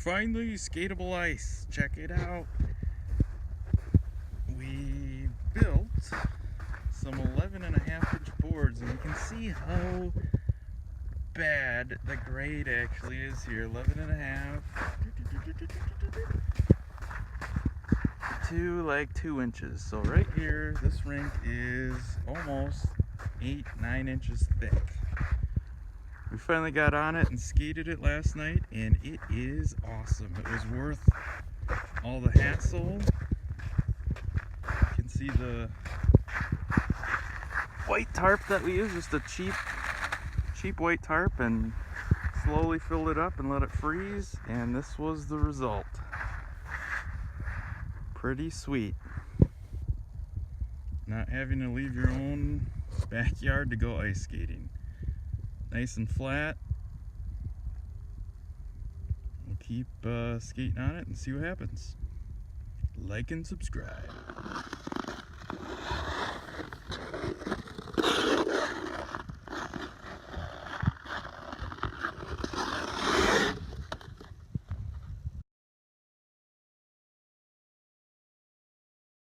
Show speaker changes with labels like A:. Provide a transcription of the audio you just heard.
A: finally skatable ice. Check it out. We built some 11.5-inch boards, and you can see how bad the grade actually is here. 11.5 to like 2 inches. So right here, this rink is almost 8-9 inches thick. We finally got on it and skated it last night, and it is awesome. It was worth all the hassle. You can see the white tarp that we used, just a cheap white tarp, and slowly filled it up and let it freeze, and this was the result. Pretty sweet. Not having to leave your own backyard to go ice skating. Nice and flat. We'll keep skating on it and see what happens. Like and subscribe.